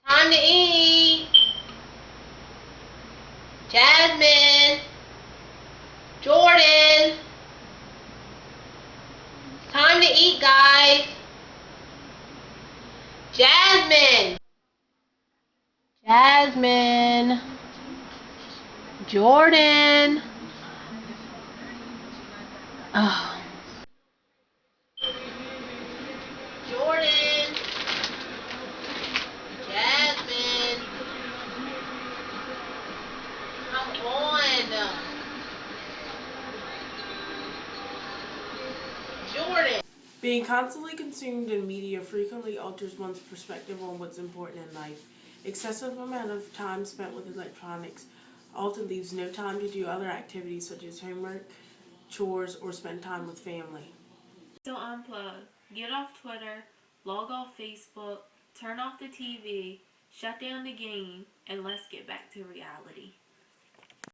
Time to eat. Jasmine. Jordan. Time to eat, guys. Jasmine. Jasmine. Jordan. Oh. Jordan. Jasmine. Come on. Jordan. Being constantly consumed in media frequently alters one's perspective on what's important in life. Excessive amount of time spent with electronics often leaves no time to do other activities such as homework, chores, or spend time with family. So unplug. Get off Twitter, log off Facebook, turn off the TV, shut down the game, and let's get back to reality.